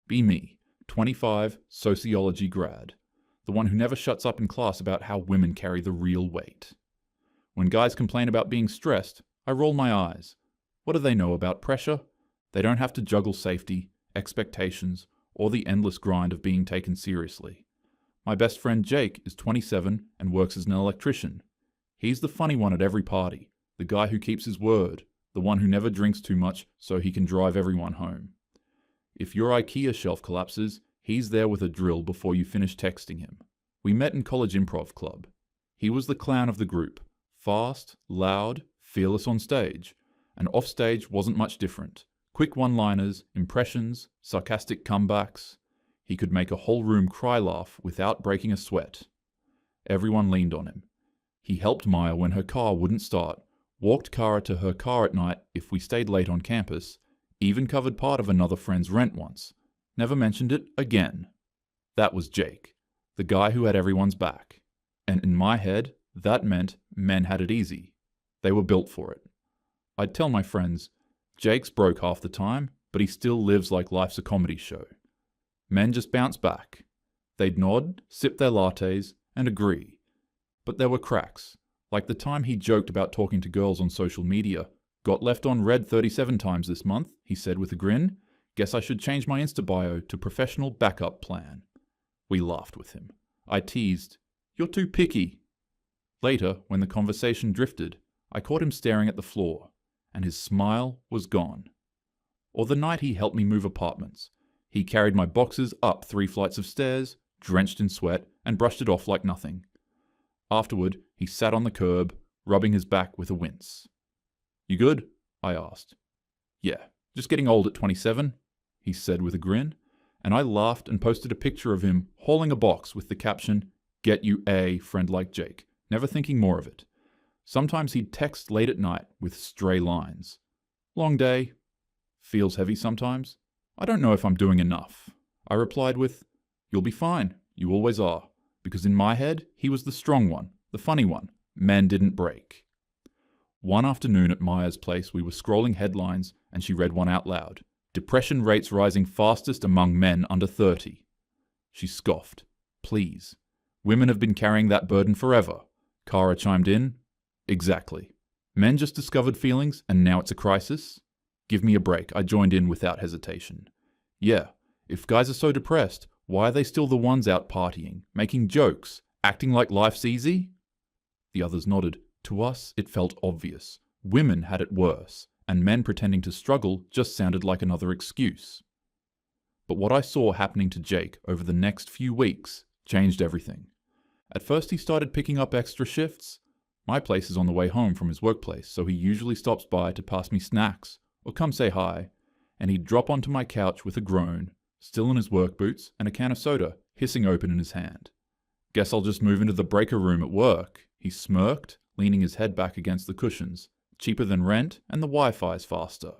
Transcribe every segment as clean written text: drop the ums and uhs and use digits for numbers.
Be me, 25, sociology grad. The one who never shuts up in class about how women carry the real weight. When guys complain about being stressed, I roll my eyes. What do they know about pressure? They don't have to juggle safety, expectations, or the endless grind of being taken seriously. My best friend Jake is 27 and works as an electrician. He's the funny one at every party, the guy who keeps his word, the one who never drinks too much so he can drive everyone home. If your IKEA shelf collapses, he's there with a drill before you finish texting him. We met in college improv club. He was the clown of the group, fast, loud, fearless on stage, and off stage wasn't much different. Quick one-liners, impressions, sarcastic comebacks. He could make a whole room cry laugh without breaking a sweat. Everyone leaned on him. He helped Maya when her car wouldn't start, walked Kara to her car at night if we stayed late on campus, even covered part of another friend's rent once. Never mentioned it again. That was Jake, the guy who had everyone's back. And in my head, that meant men had it easy. They were built for it. I'd tell my friends, Jake's broke half the time, but he still lives like life's a comedy show. Men just bounce back. They'd nod, sip their lattes, and agree. But there were cracks, like the time he joked about talking to girls on social media. Got left on read 37 times this month, he said with a grin. Guess I should change my Insta bio to professional backup plan. We laughed with him. I teased, "You're too picky." Later, when the conversation drifted, I caught him staring at the floor, and his smile was gone. Or the night he helped me move apartments. He carried my boxes up 3 flights of stairs, drenched in sweat, and brushed it off like nothing. Afterward, he sat on the curb, rubbing his back with a wince. "You good?" I asked. "Yeah, just getting old at 27, he said with a grin, and I laughed and posted a picture of him hauling a box with the caption, "Get you a friend like Jake," never thinking more of it. Sometimes he'd text late at night with stray lines. "Long day. Feels heavy sometimes. I don't know if I'm doing enough." I replied with, "You'll be fine. You always are." Because in my head, he was the strong one, the funny one. Men didn't break. One afternoon at Maya's place, we were scrolling headlines and she read one out loud. "Depression rates rising fastest among men under 30. She scoffed. "Please. Women have been carrying that burden forever." Kara chimed in. "Exactly. Men just discovered feelings and now it's a crisis?" Give me a break, I joined in without hesitation. "Yeah, if guys are so depressed, why are they still the ones out partying, making jokes, acting like life's easy?" The others nodded. To us, it felt obvious. Women had it worse, and men pretending to struggle just sounded like another excuse. But what I saw happening to Jake over the next few weeks changed everything. At first he started picking up extra shifts. My place is on the way home from his workplace, so he usually stops by to pass me snacks or come say hi, and he'd drop onto my couch with a groan, still in his work boots and a can of soda hissing open in his hand. "Guess I'll just move into the breaker room at work," he smirked, leaning his head back against the cushions. "Cheaper than rent, and the Wi-Fi's faster."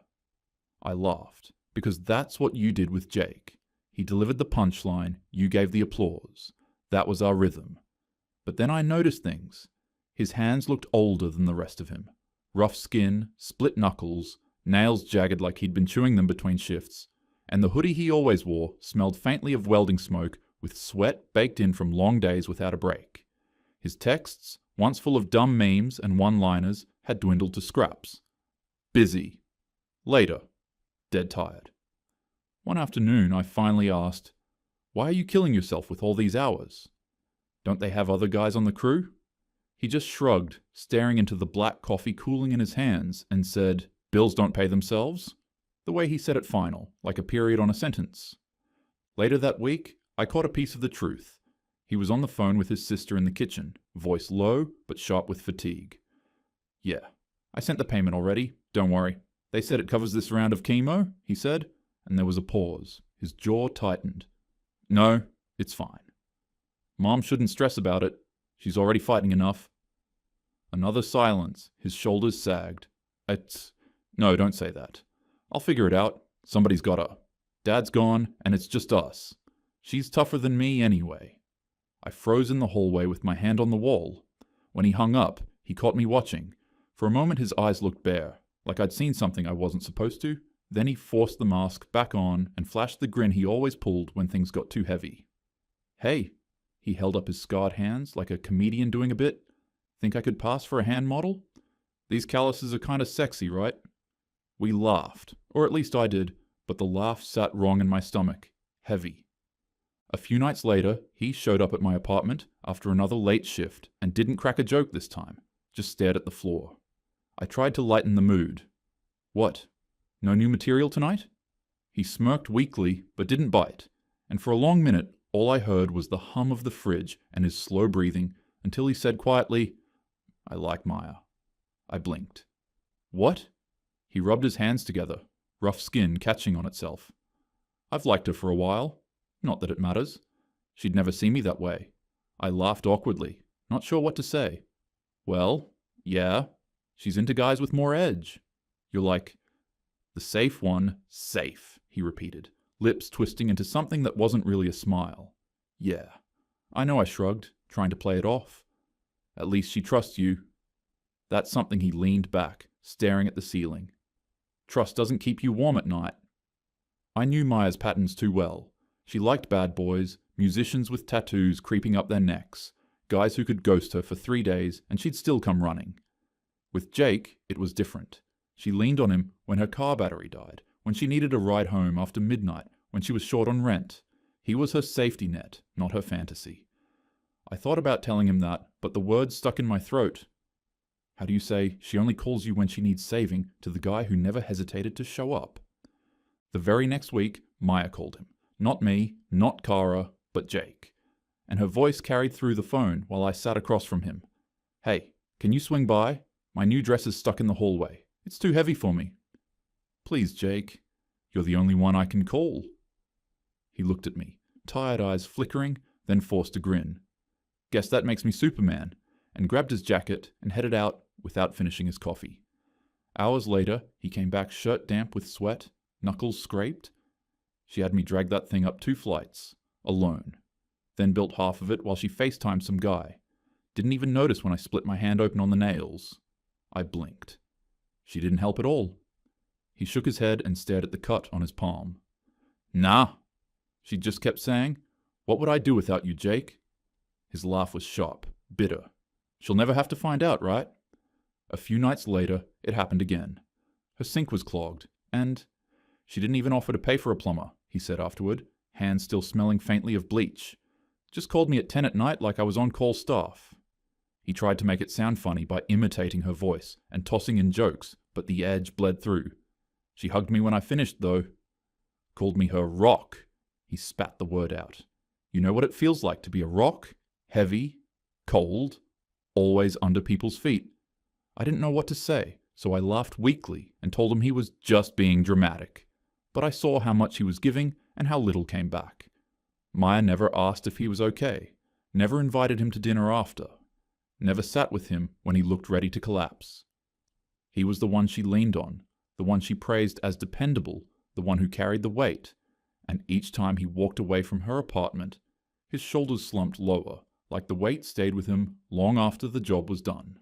I laughed, because that's what you did with Jake. He delivered the punchline, you gave the applause. That was our rhythm. But then I noticed things. His hands looked older than the rest of him. Rough skin, split knuckles, nails jagged like he'd been chewing them between shifts, and the hoodie he always wore smelled faintly of welding smoke with sweat baked in from long days without a break. His texts, once full of dumb memes and one-liners, had dwindled to scraps. Busy. Later. Dead tired. One afternoon I finally asked, "Why are you killing yourself with all these hours? Don't they have other guys on the crew?" He just shrugged, staring into the black coffee cooling in his hands, and said, "Bills don't pay themselves?" The way he said it final, like a period on a sentence. Later that week, I caught a piece of the truth. He was on the phone with his sister in the kitchen, voice low but sharp with fatigue. "Yeah, I sent the payment already, don't worry. They said it covers this round of chemo," he said, and there was a pause. His jaw tightened. "No, it's fine. Mom shouldn't stress about it. She's already fighting enough." Another silence. His shoulders sagged. No, don't say that. I'll figure it out. Somebody's gotta. Dad's gone, and it's just us. She's tougher than me anyway." I froze in the hallway with my hand on the wall. When he hung up, he caught me watching. For a moment his eyes looked bare, like I'd seen something I wasn't supposed to, Then he forced the mask back on and flashed the grin he always pulled when things got too heavy. "Hey," he held up his scarred hands like a comedian doing a bit. "Think I could pass for a hand model? These calluses are kinda sexy, right?" We laughed, or at least I did, but the laugh sat wrong in my stomach, heavy. A few nights later, he showed up at my apartment after another late shift and didn't crack a joke this time, just stared at the floor. I tried to lighten the mood. "What? No new material tonight?" He smirked weakly, but didn't bite, and for a long minute all I heard was the hum of the fridge and his slow breathing until he said quietly, "I like Maya." I blinked. "What?" He rubbed his hands together, rough skin catching on itself. "I've liked her for a while. Not that it matters. She'd never see me that way." I laughed awkwardly, not sure what to say. "Well, yeah, she's into guys with more edge. You're like, the safe one, safe," he repeated, lips twisting into something that wasn't really a smile. "Yeah." I know I shrugged, trying to play it off. "At least she trusts you." That's something he leaned back, staring at the ceiling. "Trust doesn't keep you warm at night." I knew Maya's patterns too well. She liked bad boys, musicians with tattoos creeping up their necks, guys who could ghost her for 3 days and she'd still come running. With Jake, it was different. She leaned on him when her car battery died, when she needed a ride home after midnight, when she was short on rent. He was her safety net, not her fantasy. I thought about telling him that, but the words stuck in my throat. How do you say she only calls you when she needs saving to the guy who never hesitated to show up? The very next week, Maya called him. Not me, not Kara, but Jake. And her voice carried through the phone while I sat across from him. "Hey, can you swing by? My new dress is stuck in the hallway. It's too heavy for me." "Please, Jake. You're the only one I can call." He looked at me, tired eyes flickering, then forced a grin. "Guess that makes me Superman," and grabbed his jacket and headed out without finishing his coffee. Hours later, he came back shirt damp with sweat, knuckles scraped. She had me drag that thing up 2 flights, alone. Then built half of it while she FaceTimed some guy. Didn't even notice when I split my hand open on the nails. I blinked. She didn't help at all. He shook his head and stared at the cut on his palm. "Nah." She just kept saying, "What would I do without you, Jake?" His laugh was sharp, bitter. "She'll never have to find out, right?" A few nights later, it happened again. Her sink was clogged, and she didn't even offer to pay for a plumber, he said afterward, hands still smelling faintly of bleach. Just called me at 10 at night like I was on-call staff. He tried to make it sound funny by imitating her voice and tossing in jokes, but the edge bled through. She hugged me when I finished, though. Called me her rock. He spat the word out. You know what it feels like to be a rock? Heavy, cold, always under people's feet. I didn't know what to say, so I laughed weakly and told him he was just being dramatic. But I saw how much he was giving and how little came back. Maya never asked if he was okay, never invited him to dinner after, never sat with him when he looked ready to collapse. He was the one she leaned on, the one she praised as dependable, the one who carried the weight, and each time he walked away from her apartment, his shoulders slumped lower, like the weight stayed with him long after the job was done.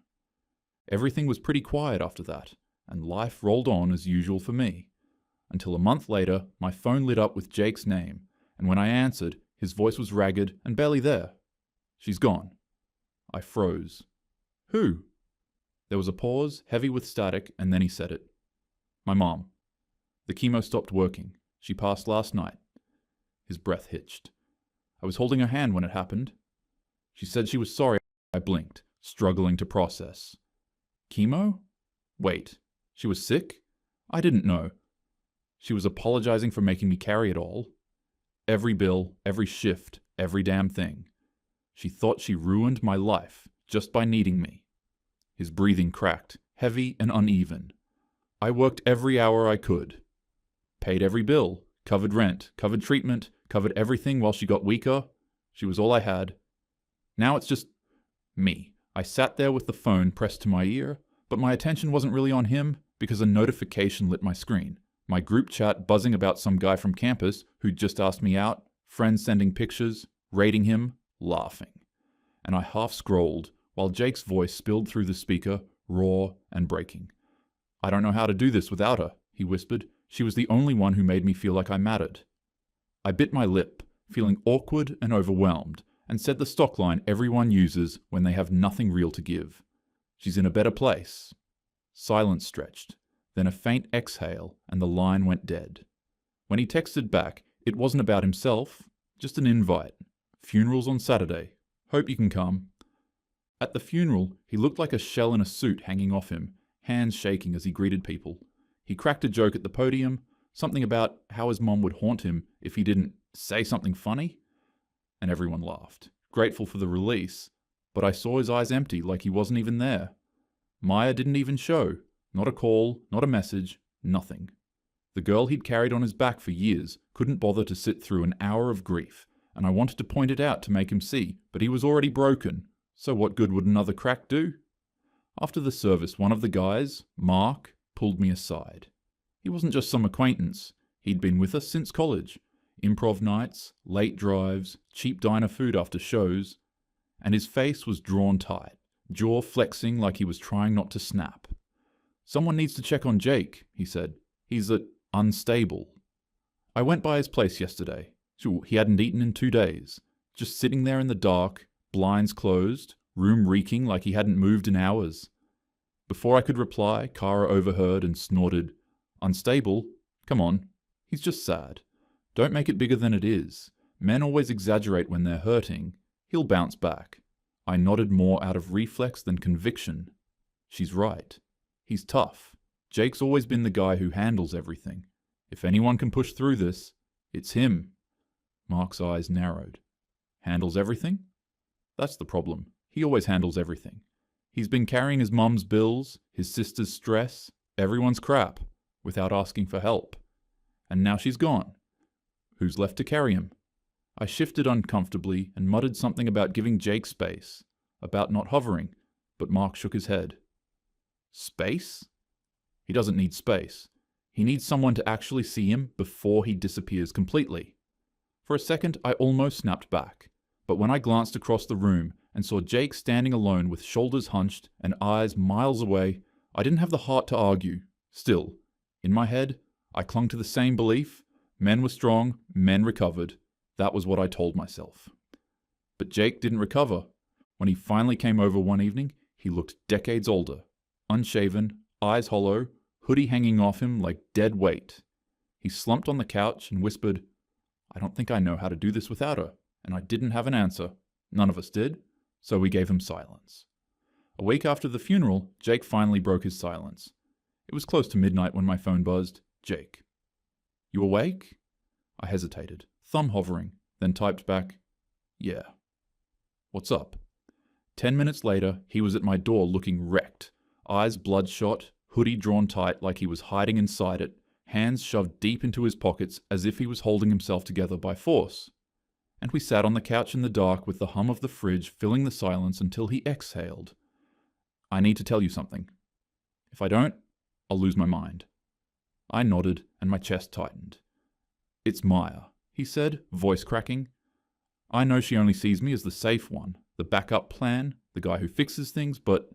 Everything was pretty quiet after that, and life rolled on as usual for me. Until a month later, my phone lit up with Jake's name, and when I answered, his voice was ragged and barely there. "She's gone." I froze. "Who?" There was a pause, heavy with static, and then he said it. "My mom. The chemo stopped working. She passed last night." His breath hitched. I was holding her hand when it happened. She said she was sorry. I blinked, struggling to process. Chemo? Wait, she was sick? I didn't know. She was apologizing for making me carry it all. Every bill, every shift, every damn thing. She thought she ruined my life just by needing me. His breathing cracked, heavy and uneven. I worked every hour I could. Paid every bill, covered rent, covered treatment, covered everything while she got weaker. She was all I had. Now it's just me. I sat there with the phone pressed to my ear, but my attention wasn't really on him because a notification lit my screen. My group chat buzzing about some guy from campus who'd just asked me out, friends sending pictures, rating him, laughing. And I half scrolled while Jake's voice spilled through the speaker, raw and breaking. "I don't know how to do this without her," he whispered. She was the only one who made me feel like I mattered. I bit my lip, feeling awkward and overwhelmed, and said the stock line everyone uses when they have nothing real to give. She's in a better place. Silence stretched, then a faint exhale, and the line went dead. When he texted back, it wasn't about himself, just an invite. Funeral's on Saturday. Hope you can come. At the funeral, he looked like a shell in a suit hanging off him, hands shaking as he greeted people. He cracked a joke at the podium, something about how his mom would haunt him if he didn't say something funny, and everyone laughed, grateful for the release, but I saw his eyes empty like he wasn't even there. Maya didn't even show. Not a call, not a message, nothing. The girl he'd carried on his back for years couldn't bother to sit through an hour of grief, and I wanted to point it out to make him see, but he was already broken, so what good would another crack do? After the service, one of the guys, Mark, pulled me aside. He wasn't just some acquaintance. He'd been with us since college. Improv nights, late drives, cheap diner food after shows, and his face was drawn tight, jaw flexing like he was trying not to snap. "Someone needs to check on Jake," he said. "He's unstable." I went by his place yesterday. He hadn't eaten in 2 days. Just sitting there in the dark, blinds closed, room reeking like he hadn't moved in hours. Before I could reply, Kara overheard and snorted, "Unstable? Come on. He's just sad. Don't make it bigger than it is. Men always exaggerate when they're hurting. He'll bounce back." I nodded more out of reflex than conviction. She's right. He's tough. Jake's always been the guy who handles everything. If anyone can push through this, it's him. Mark's eyes narrowed. Handles everything? That's the problem. He always handles everything. He's been carrying his mum's bills, his sister's stress, everyone's crap, without asking for help. And now she's gone. Who's left to carry him? I shifted uncomfortably and muttered something about giving Jake space, about not hovering, but Mark shook his head. Space? He doesn't need space. He needs someone to actually see him before he disappears completely. For a second, I almost snapped back, but when I glanced across the room and saw Jake standing alone with shoulders hunched and eyes miles away, I didn't have the heart to argue. Still, in my head, I clung to the same belief. Men were strong, men recovered. That was what I told myself. But Jake didn't recover. When he finally came over one evening, he looked decades older, unshaven, eyes hollow, hoodie hanging off him like dead weight. He slumped on the couch and whispered, "I don't think I know how to do this without her," and I didn't have an answer. None of us did, so we gave him silence. A week after the funeral, Jake finally broke his silence. It was close to midnight when my phone buzzed. "Jake. You awake?" I hesitated, thumb hovering, then typed back, "Yeah." "What's up?" 10 minutes later, he was at my door looking wrecked, eyes bloodshot, hoodie drawn tight like he was hiding inside it, hands shoved deep into his pockets as if he was holding himself together by force. And we sat on the couch in the dark with the hum of the fridge filling the silence until he exhaled. "I need to tell you something. If I don't, I'll lose my mind." I nodded and my chest tightened. "It's Maya," he said, voice cracking. "I know she only sees me as the safe one, the backup plan, the guy who fixes things, but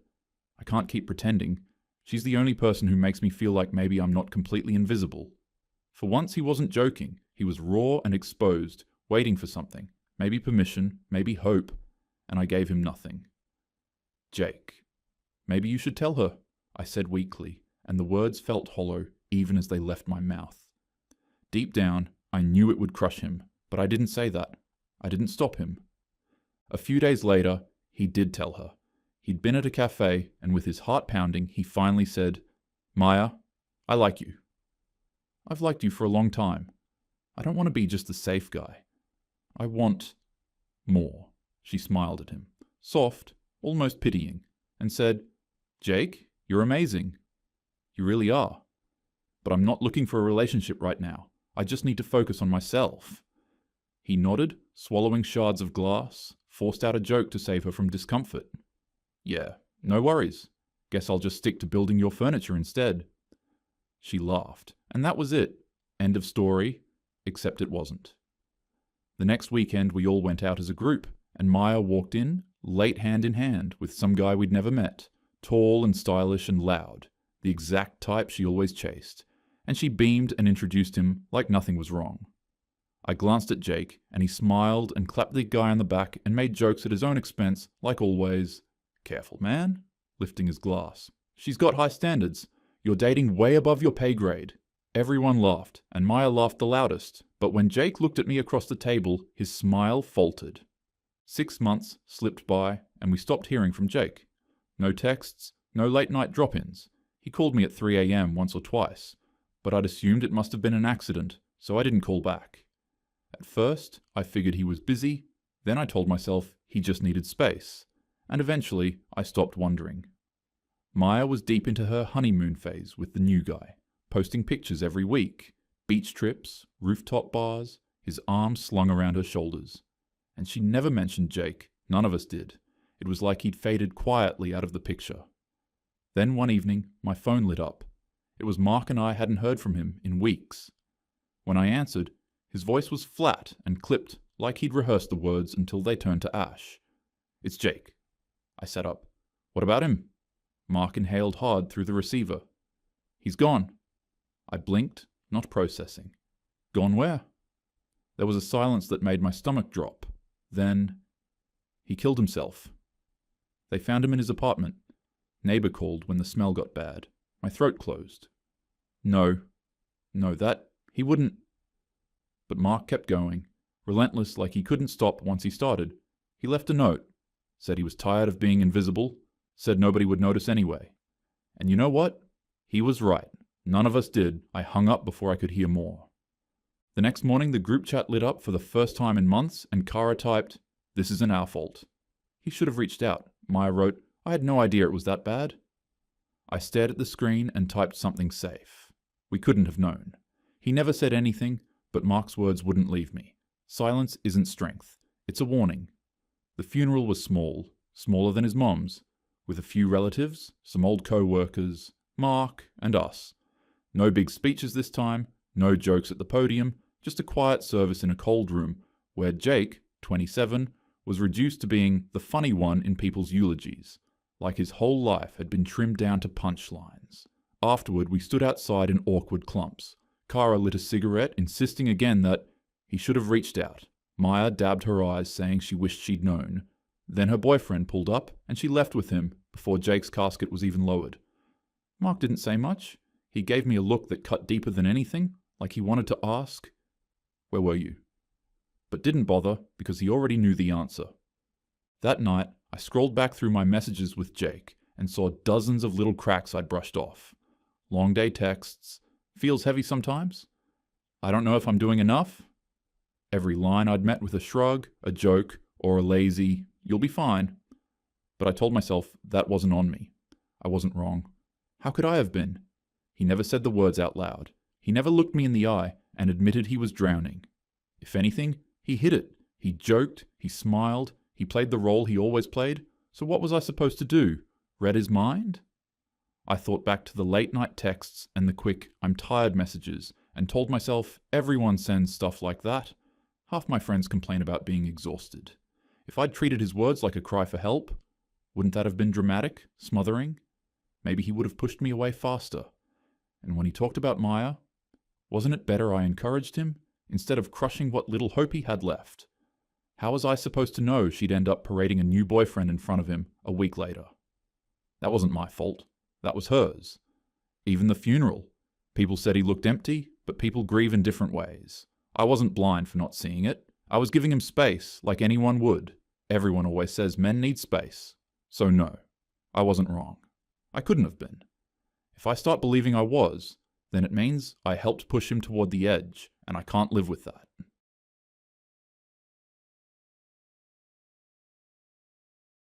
I can't keep pretending. She's the only person who makes me feel like maybe I'm not completely invisible." For once he wasn't joking. He was raw and exposed, waiting for something, maybe permission, maybe hope, and I gave him nothing. "Jake, maybe you should tell her," I said weakly, and the words felt hollow even as they left my mouth. Deep down, I knew it would crush him, but I didn't say that. I didn't stop him. A few days later, he did tell her. He'd been at a cafe, and with his heart pounding, he finally said, "Maya, I like you. I've liked you for a long time. I don't want to be just the safe guy. I want more." She smiled at him, soft, almost pitying, and said, "Jake, you're amazing. You really are. But I'm not looking for a relationship right now. I just need to focus on myself." He nodded, swallowing shards of glass, forced out a joke to save her from discomfort. "Yeah, no worries. Guess I'll just stick to building your furniture instead." She laughed, and that was it. End of story, except it wasn't. The next weekend we all went out as a group, and Maya walked in, late hand in hand, with some guy we'd never met, tall and stylish and loud, the exact type she always chased. and she beamed and introduced him like nothing was wrong. I glanced at Jake, and he smiled and clapped the guy on the back and made jokes at his own expense, like always. "Careful, man," lifting his glass. "She's got high standards. You're dating way above your pay grade." Everyone laughed, and Maya laughed the loudest, but when Jake looked at me across the table, his smile faltered. 6 months slipped by, and we stopped hearing from Jake. No texts, no late-night drop-ins. He called me at 3 a.m. once or twice, but I'd assumed it must have been an accident, so I didn't call back. At first, I figured he was busy, then I told myself he just needed space, and eventually I stopped wondering. Maya was deep into her honeymoon phase with the new guy, posting pictures every week, beach trips, rooftop bars, his arms slung around her shoulders. And she never mentioned Jake, none of us did. It was like he'd faded quietly out of the picture. Then one evening, my phone lit up. It was Mark, and I hadn't heard from him in weeks. When I answered, his voice was flat and clipped, like he'd rehearsed the words until they turned to ash. "It's Jake." I sat up. "What about him?" Mark inhaled hard through the receiver. "He's gone." I blinked, not processing. "Gone where?" There was a silence that made my stomach drop. Then, "He killed himself. They found him in his apartment. Neighbor called when the smell got bad. My throat closed. No, he wouldn't." But Mark kept going, relentless, like he couldn't stop once he started. He left a note, said he was tired of being invisible, said nobody would notice anyway. And you know what? He was right. None of us did. I hung up before I could hear more. The next morning, the group chat lit up for the first time in months, and Kara typed, "This isn't our fault." "He should have reached out." Maya wrote, "I had no idea it was that bad." I stared at the screen and typed something safe. We couldn't have known. He never said anything, but Mark's words wouldn't leave me. Silence isn't strength. It's a warning. The funeral was small, smaller than his mom's, with a few relatives, some old co-workers, Mark, and us. No big speeches this time, no jokes at the podium, just a quiet service in a cold room, where Jake, 27, was reduced to being the funny one in people's eulogies, like his whole life had been trimmed down to punchlines. Afterward, we stood outside in awkward clumps. Kara lit a cigarette, insisting again that he should have reached out. Maya dabbed her eyes, saying she wished she'd known. Then her boyfriend pulled up, and she left with him before Jake's casket was even lowered. Mark didn't say much. He gave me a look that cut deeper than anything, like he wanted to ask, "Where were you?" But didn't bother, because he already knew the answer. That night, I scrolled back through my messages with Jake and saw dozens of little cracks I'd brushed off. Long day texts. Feels heavy sometimes. I don't know if I'm doing enough. Every line I'd met with a shrug, a joke, or a lazy, "You'll be fine." But I told myself that wasn't on me. I wasn't wrong. How could I have been? He never said the words out loud. He never looked me in the eye and admitted he was drowning. If anything, he hid it. He joked, he smiled, he played the role he always played. So what was I supposed to do? Read his mind? I thought back to the late-night texts and the quick "I'm tired" messages and told myself everyone sends stuff like that. Half my friends complain about being exhausted. If I'd treated his words like a cry for help, wouldn't that have been dramatic, smothering? Maybe he would have pushed me away faster. And when he talked about Maya, wasn't it better I encouraged him instead of crushing what little hope he had left? How was I supposed to know she'd end up parading a new boyfriend in front of him a week later? That wasn't my fault. That was hers. Even the funeral. People said he looked empty, but people grieve in different ways. I wasn't blind for not seeing it. I was giving him space, like anyone would. Everyone always says men need space. So no, I wasn't wrong. I couldn't have been. If I start believing I was, then it means I helped push him toward the edge, and I can't live with that.